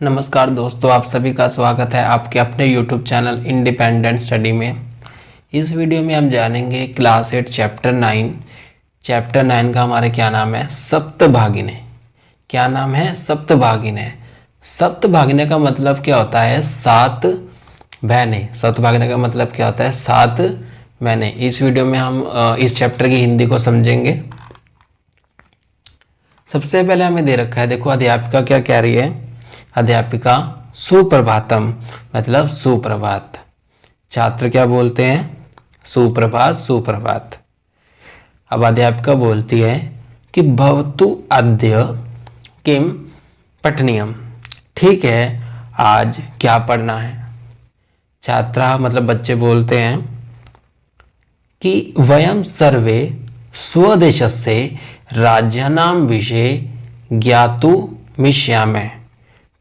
नमस्कार दोस्तों, आप सभी का स्वागत है आपके अपने YouTube चैनल इंडिपेंडेंट स्टडी में। इस वीडियो में हम जानेंगे क्लास 8 चैप्टर 9 का हमारे क्या नाम है, सप्तभागिने। क्या नाम है? सप्तभागिने। सप्तभागिने का मतलब क्या होता है? सात बहनें। सप्तभागिने का मतलब क्या होता है? सात बहनें। इस वीडियो में हम इस चैप्टर की हिंदी को समझेंगे। सबसे पहले हमें दे रखा है, देखो अध्यापिका क्या कह रही है। अध्यापिका सुप्रभातम मतलब सुप्रभात। छात्र क्या बोलते हैं? सुप्रभात सुप्रभात। अब अध्यापिका बोलती है कि भवतु अद्य किम पठनीयम। ठीक है, आज क्या पढ़ना है? छात्रा मतलब बच्चे बोलते हैं कि वयम सर्वे स्वदेशस्य राज्यानां विषये ज्ञातुमिष्यामः,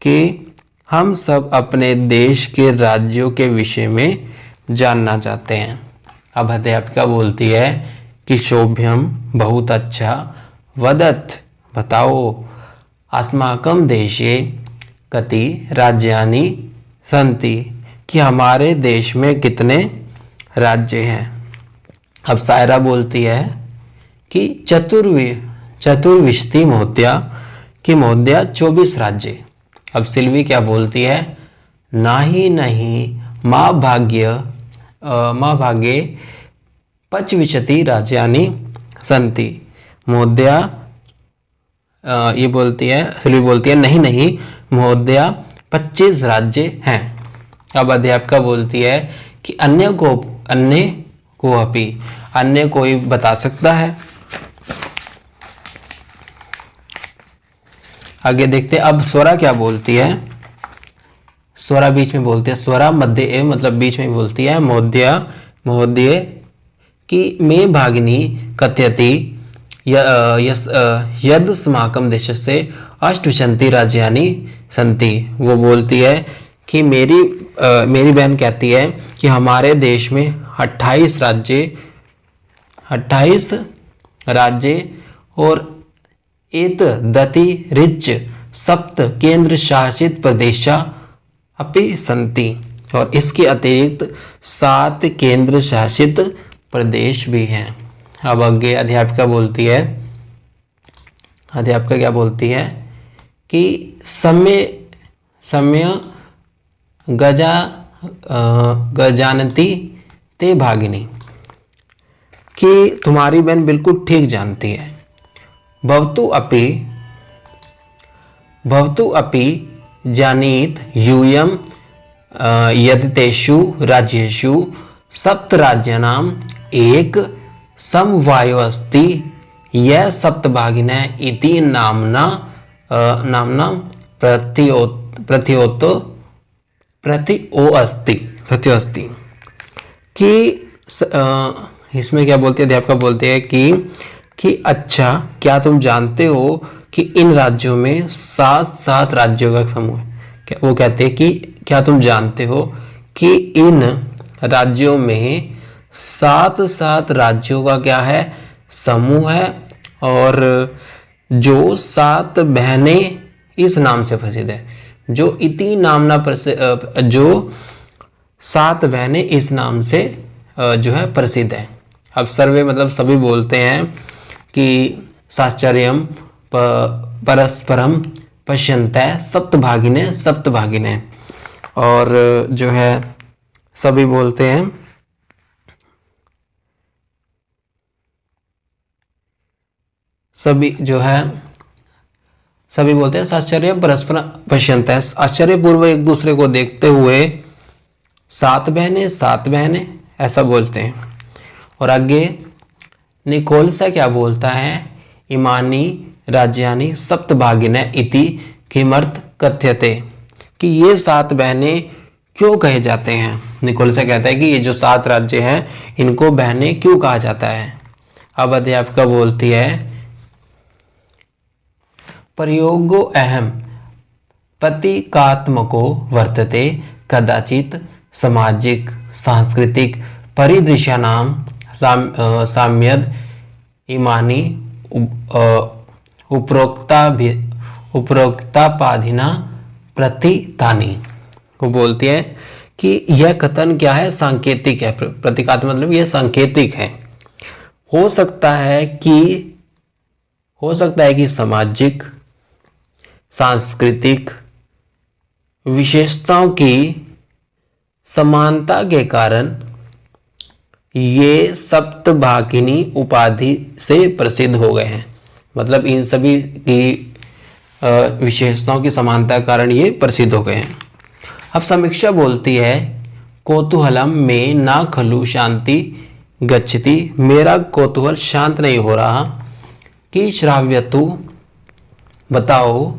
कि हम सब अपने देश के राज्यों के विषय में जानना चाहते हैं। अब अध्यापिका बोलती है कि शोभ्यम बहुत अच्छा, वदत बताओ, अस्माकं देशे कति राज्यानि सन्ति, कि हमारे देश में कितने राज्य हैं। अब सायरा बोलती है कि चतुर्विशति महोदया, कि महोदया 24 राज्य। अब सिल्वी क्या बोलती है? नहीं माँ भाग्ये पचविंशति राज्यानि सन्ति। महोदया ये बोलती है, सिल्वी बोलती है नहीं महोदया 25 राज्य हैं। अब अध्यापिका बोलती है कि अन्य कोई बता सकता है। आगे देखते हैं। अब स्वरा क्या बोलती है? स्वरा बीच में बोलती है। स्वरा मध्य ए मतलब बीच में बोलती है। महोदय कि मे भागिनी कथयति यद अस्माकं देशस्य अष्टविंशति राज्यानि सन्ति। वो बोलती है कि मेरी बहन कहती है कि हमारे देश में 28 राज्य और एतदतिरिच्य सप्त केंद्र शासित प्रदेशा अपि सन्ति, और इसके अतिरिक्त 7 केंद्र शासित प्रदेश भी हैं। अब आगे अध्यापिका क्या बोलती है कि समय गजानती ते भागिनी, कि तुम्हारी बहन बिल्कुल ठीक जानती है। भवतु अपि जानीत यूयम यदितेषु राज्येषु सप्त राज्यानाम् एक समवायो अस्ति, यह सप्तभागिने इति नाम्ना प्रतिओ अस्ति। कि इसमें क्या बोलती है? अध्यापिका बोलती है कि अच्छा, क्या तुम जानते हो कि इन राज्यों में 7 राज्यों का समूह है। वो कहते हैं कि क्या तुम जानते हो कि इन राज्यों में 7 राज्यों का क्या है? समूह है, और जो 7 बहनें इस नाम से प्रसिद्ध है। जो इति नामना जो 7 बहनें इस नाम से जो है प्रसिद्ध है। अब सर्वे मतलब सभी बोलते हैं कि साश्चर्यम परस्परम पश्यन्तः सप्तभागिने, और जो है सभी बोलते हैं साश्चर्य परस्पर पश्यन्तः, आश्चर्यपूर्वक एक दूसरे को देखते हुए 7 बहनें ऐसा बोलते हैं। और आगे निकोलसा क्या बोलता है? इमानी राज्यानि सप्तभागिने इति किमर्थ कथ्यते, कि ये 7 बहनें क्यों कहे जाते हैं। निकोलसा कहता है कि ये जो 7 राज्य हैं इनको बहनें क्यों कहा जाता है। अब अध्यापिका बोलती है प्रयोगो अहम प्रतीकात्मको वर्तते, कदाचित सामाजिक सांस्कृतिक परिदृश्यानां साम्यद इमानी उपरोक्तापाधिना प्रतितानी। वो बोलती है कि यह कथन क्या है, सांकेतिक है। प्रतीकात्मक मतलब यह सांकेतिक है। हो सकता है कि सामाजिक सांस्कृतिक विशेषताओं की समानता के कारण ये सप्तभागिनी उपाधि से प्रसिद्ध हो गए हैं। मतलब इन सभी की विशेषताओं की समानता के कारण ये प्रसिद्ध हो गए हैं। अब समीक्षा बोलती है कौतूहलम में ना खलु शांति गच्छति, मेरा कौतूहल शांत नहीं हो रहा। कि श्राव्यतु बताओ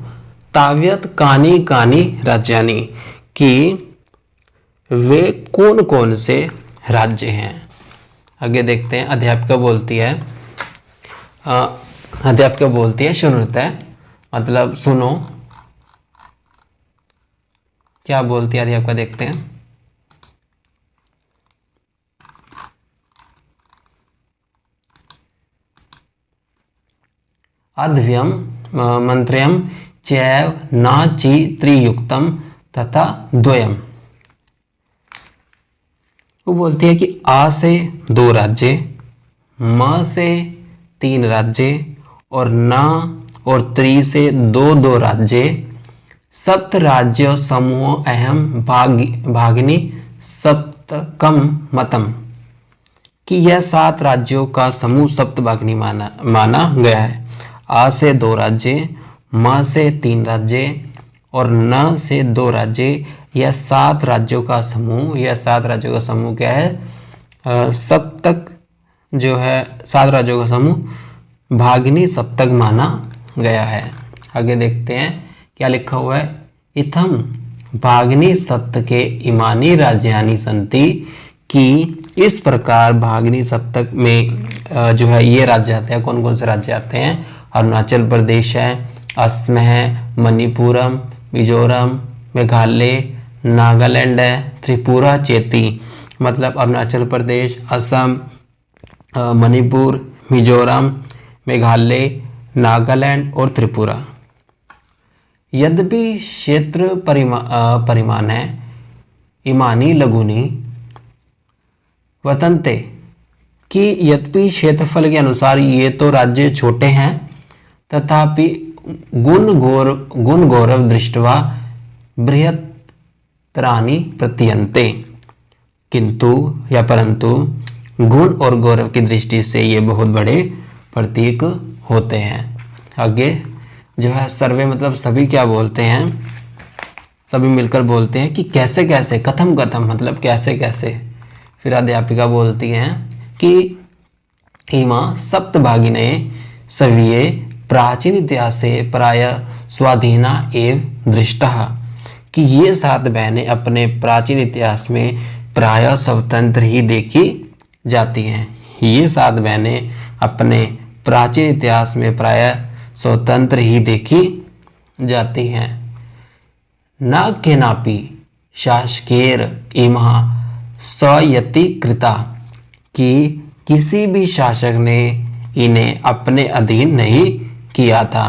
ताव्यत कानी कानी राज्यानि, कि वे कौन कौन से राज्य हैं। आगे देखते हैं। अध्यापिका बोलती है शृणुते, मतलब सुनो। क्या बोलती है अध्यापिका, देखते हैं। अध्व्यम मंत्र्यम चैव नाची त्रियुक्तम तथा द्वयम। वो बोलती है कि आ से 2 राज्य, म से 3 राज्य और न और त्रि से 2 राज्य, सप्त राज्य समूह अहम भागिनी सप्तकम मतम, कि यह 7 राज्यों का समूह सप्तभागिनी माना गया है। आ से 2 राज्य, म से 3 राज्य और न से 2 राज्य, यह 7 राज्यों का समूह। यह 7 राज्यों का समूह क्या है, सप्तक जो है 7 राज्यों का समूह भागिनी सप्तक माना गया है। आगे देखते हैं क्या लिखा हुआ है। इथम भागिनी सप्त के इमानी राज्यानि संति, कि इस प्रकार भागिनी सप्तक में जो है ये राज्य आते हैं। कौन कौन से राज्य आते हैं, अरुणाचल प्रदेश है, असम है, मणिपुरम, मिजोरम, मेघालय, नागालैंड है, त्रिपुरा, चेती। मतलब अरुणाचल प्रदेश, असम, मणिपुर, मिजोरम, मेघालय, नागालैंड और त्रिपुरा। यद्यपि क्षेत्र परिमाण है इमानी लघुनी वतनते, कि यद्यपि क्षेत्रफल के अनुसार ये तो राज्य छोटे हैं, तथापि गुण गौरव दृष्टवा बृहत्तराणि प्रतीयन्ते, किंतु या परंतु गुण और गौरव की दृष्टि से ये बहुत बड़े प्रतीक होते हैं। आगे जो है सर्वे मतलब सभी क्या बोलते हैं, सभी मिलकर बोलते हैं कि कैसे कैसे, कथम कथम मतलब कैसे कैसे। फिर अध्यापिका बोलती हैं कि इमा सप्तभागिने सविये प्राचीन इतिहासे प्राय स्वाधीना एव दृष्टा, कि ये 7 बहनें अपने प्राचीन इतिहास में प्राय स्वतंत्र ही देखी जाती हैं। ये 7 बहनें अपने प्राचीन इतिहास में प्राय स्वतंत्र ही देखी जाती हैं। न केनापि शासकेर इमा स्वयति कृता, कि किसी भी शासक ने इन्हें अपने अधीन नहीं किया था।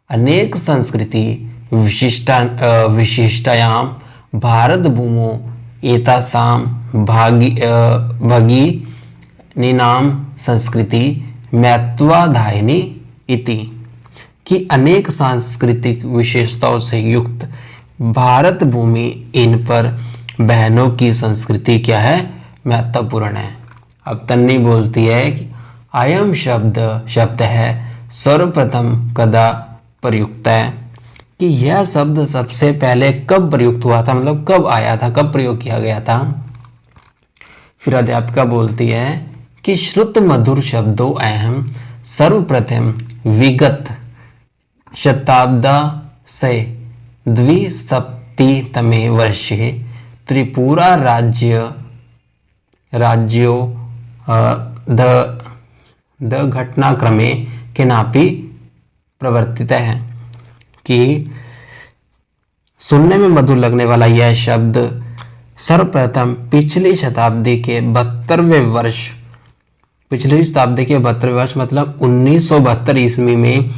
अनेक संस्कृति विशिष्टायां भारत भूमो एतासाम भगिनीनाम संस्कृति महत्वाधायिनी इति, कि अनेक सांस्कृतिक विशेषताओं से युक्त भारत भूमि इन पर बहनों की संस्कृति क्या है, महत्वपूर्ण है। अब तन्नी बोलती है कि अयम शब्द है सर्वप्रथम कदा प्रयुक्त है, कि यह शब्द सबसे पहले कब प्रयुक्त हुआ था, मतलब कब आया था, कब प्रयोग किया गया था। फिर अध्यापिका बोलती है कि श्रुत मधुर शब्दों अहम सर्वप्रथम विगत शताब्दा से 270तमे वर्षे त्रिपुरा राज्यो द घटनाक्रमे के नापी प्रवर्तित है, कि सुनने में मधुर लगने वाला यह शब्द सर्वप्रथम पिछली शताब्दी के 72वें वर्ष मतलब 1972 ईस्वी में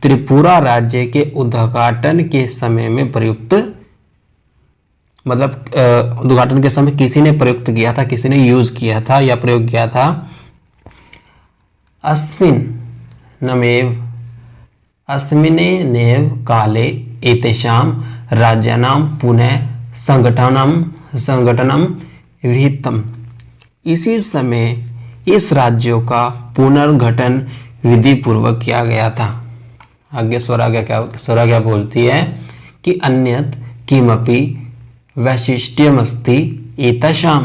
त्रिपुरा राज्य के उद्घाटन के समय में प्रयुक्त, मतलब उद्घाटन के समय किसी ने प्रयुक्त किया था, किसी ने यूज किया था या प्रयोग किया था। अस्मिन्नेव काले एतेषां राज्यानां पुनः संगठनम विहितम। इसी समय इस राज्यों का पुनर्गठन विधि पूर्वक किया गया था। आगे स्वरा क्या बोलती है कि अन्यत् किमपि वैशिष्ट्यमस्ति एतेषां,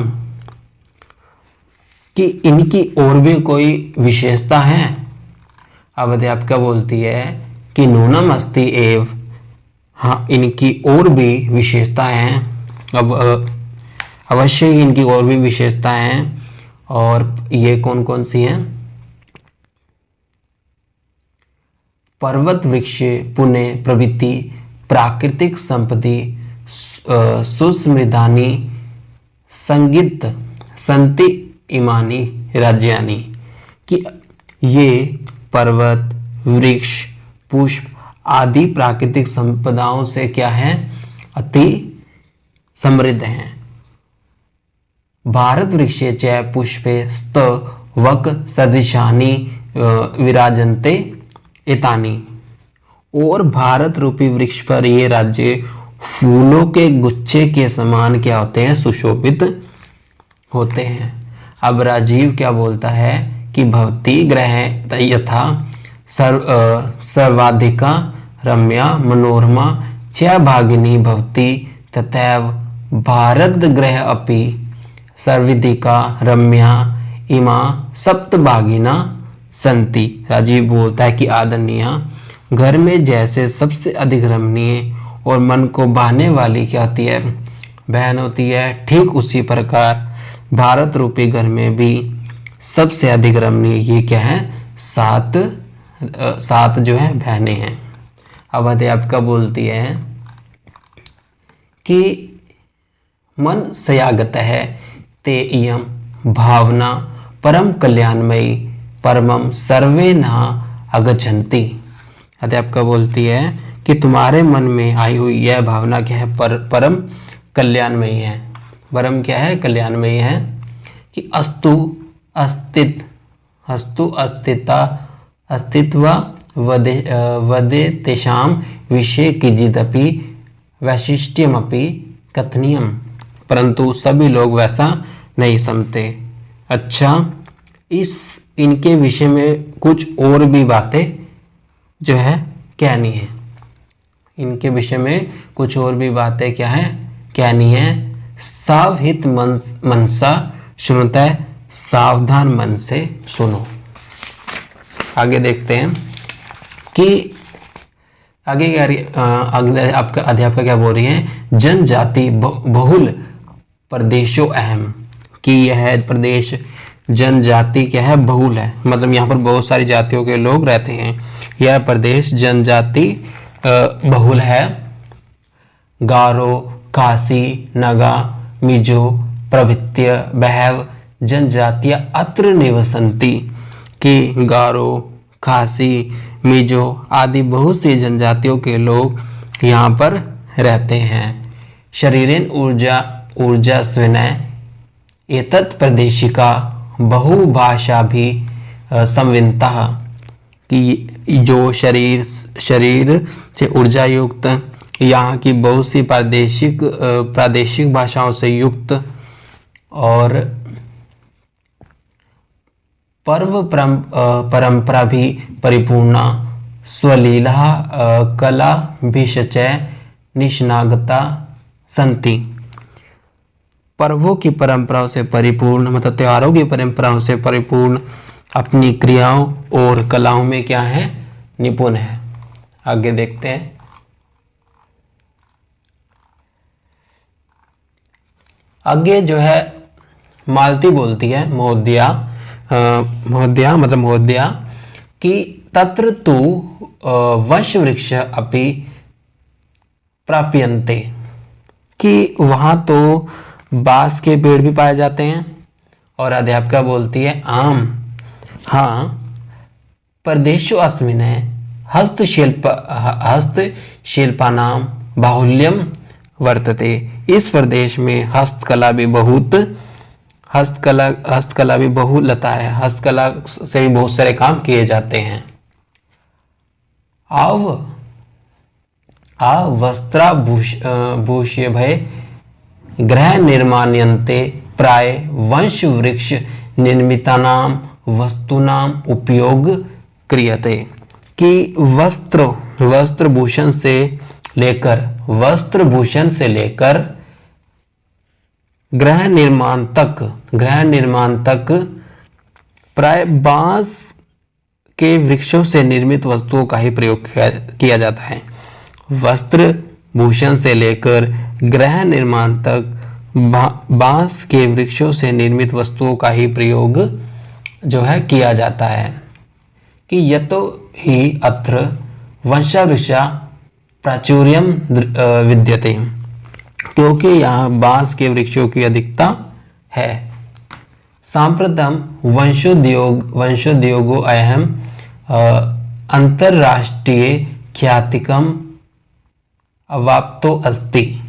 कि इनकी और भी कोई विशेषता है। अब अध्यापिका बोलती है कि नूनम अस्ति एव, हाँ इनकी और भी विशेषता हैं। अब अवश्य ही इनकी और भी विशेषता हैं, और ये कौन कौन सी हैं? पर्वत वृक्ष पुण्य प्रवृत्ति प्राकृतिक संपत्ति सुस्मृदानी संगीत संति इमानी राज्यानी, कि ये पर्वत वृक्ष पुष्प आदि प्राकृतिक संपदाओं से क्या है? अति समृद्ध हैं। भारत वृक्षे च पुष्पे स्त वक सदृशानि विराजन्ते एतानि, और भारत रूपी वृक्ष पर ये राज्य फूलों के गुच्छे के समान क्या होते हैं? सुशोभित होते हैं। अब राजीव क्या बोलता है कि भवती ग्रह यथा सर्वाधिका रम्या मनोरमा च भागिनी भवती तथैव भारत ग्रह अपि सर्वाधिका रम्या इमा सप्तभागिना संति। राजीव बोलता है कि आदरणीय, घर में जैसे सबसे अधिक रमणीय और मन को भाने वाली क्या होती है? बहन होती है, ठीक उसी प्रकार भारत रूपी घर में भी सबसे अधिक रमणीय ये क्या है? सात जो है बहनें हैं। अब अध्यापिका बोलती है कि मन सयागत है ते इयम भावना परम कल्याणमयी परमम सर्वे न अगच्छन्ति। अध्यापिका बोलती है कि तुम्हारे मन में आई हुई यह भावना क्या है? परम कल्याणमयी है। परम क्या है? कल्याणमयी है। कि अस्तित्व वदे तेषां विषय किंचिदपि वैशिष्ट्यमपि कथनीयम, परंतु सभी लोग वैसा नहीं समझते। अच्छा, इनके विषय में कुछ और भी बातें जो है कहनी है। इनके विषय में कुछ और भी बातें क्या है? कहनी है। सावहित मनसा सुनता है, सावधान मन से सुनो। आगे देखते हैं कि आगे क्या आपका अध्यापक क्या बोल रही है? जनजाति बहुल प्रदेशों अहम, कि यह प्रदेश जनजाति क्या है? बहुल है, मतलब यहाँ पर बहुत सारी जातियों के लोग रहते हैं। यह प्रदेश जनजाति बहुल है। गारो खासी नगा मिजो प्रभृत्य बहव जनजातियां अत्र निवसन्ति, कि गारो खासी मिजो आदि बहुत सी जनजातियों के लोग यहाँ पर रहते हैं। शरीरेन ऊर्जा स्विनय एतत् प्रदेशिका बहुभाषा भी संविन्ता, कि जो शरीर से ऊर्जा युक्त यहाँ की बहुत सी प्रादेशिक भाषाओं से युक्त और पर्व परंपरा भी परिपूर्णा स्वलीला कला भिषचय निष्णागता संति। पर्वों की परंपराओं से परिपूर्ण, मतलब त्योहारों की परंपराओं से परिपूर्ण, अपनी क्रियाओं और कलाओं में क्या है? निपुण है। आगे देखते हैं। आगे जो है मालती बोलती है महोदया कि तत्र तु वश वृक्ष अपि प्राप्यन्ते, कि वहाँ तो बांस के पेड़ भी पाए जाते हैं। और अध्यापिका बोलती है आम, हाँ, प्रदेशो अस्मिन् हस्तशिल्पानां बाहुल्यम वर्तते। इस प्रदेश में हस्तकला भी बहुलता है, हस्तकला से भी बहुत सारे काम किए जाते हैं। वस्त्राभूष्य भय गृह निर्माण्यन्ते प्राय वंश वृक्ष निर्मितानां वस्तूनां उपयोग क्रियते। कि वस्त्रभूषण से लेकर गृह निर्माण तक प्राय बांस के वृक्षों से निर्मित वस्तुओं का ही प्रयोग किया जाता है। वस्त्र भूषण से लेकर गृह निर्माण तक बांस के वृक्षों से निर्मित वस्तुओं का ही प्रयोग जो है किया जाता है। कि यतो ही अत्र वंशावृक्षा प्राचुर्यम विद्यते, क्योंकि यहाँ बांस के वृक्षों की अधिकता है। सांप्रतम वंशोद्योगो अयम अंतरराष्ट्रीय ख्यातिकम अवाप्तो अस्ति।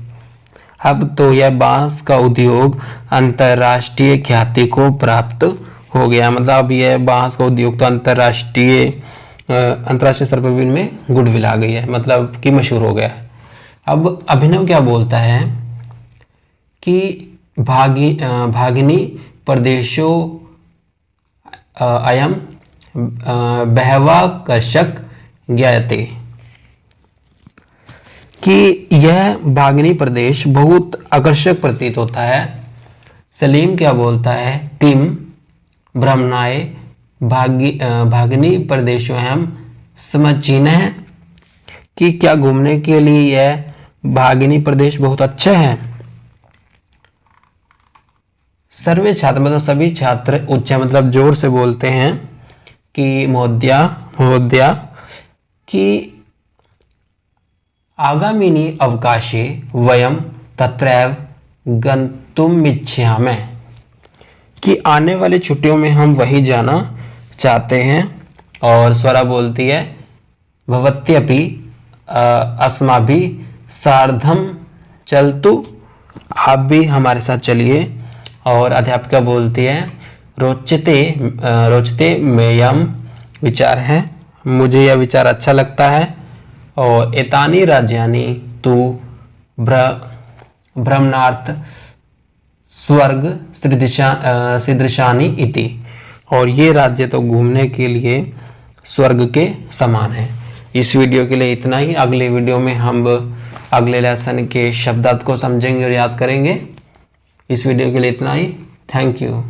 अब तो यह बांस का उद्योग अंतरराष्ट्रीय ख्याति को प्राप्त हो गया, मतलब अब यह बांस का उद्योग तो अंतरराष्ट्रीय स्तर पर भी इनमें गुडविल आ गई है, मतलब कि मशहूर हो गया है। अब अभिनव क्या बोलता है कि भागिनी प्रदेशो अयम बहवाकर्षक ज्ञायते, कि यह भागिनी प्रदेश बहुत आकर्षक प्रतीत होता है। सलीम क्या बोलता है, तिम भ्रमणाय भागिनी प्रदेशो एवं समीचीनः, कि क्या घूमने के लिए यह भागिनी प्रदेश बहुत अच्छा है। सर्वे छात्र मतलब सभी छात्र उच्च मतलब जोर से बोलते हैं कि महोदया कि आगामिनी अवकाशे वयम तत्रैव गन्तुमिच्छामः, कि आने वाली छुट्टियों में हम वही जाना चाहते हैं। और स्वरा बोलती है भवत्यपि अस्माभिः सार्धम चलतु, आप भी हमारे साथ चलिए। और अध्यापिका बोलती है रोचते मेयम विचार है, मुझे यह विचार अच्छा लगता है। और एतानि राज्यानि तु भ्रमणार्थ स्वर्ग सदृशानि इति, और ये राज्य तो घूमने के लिए स्वर्ग के समान है। इस वीडियो के लिए इतना ही। अगले वीडियो में हम अगले लेसन के शब्दार्थ को समझेंगे और याद करेंगे। इस वीडियो के लिए इतना ही। Thank you.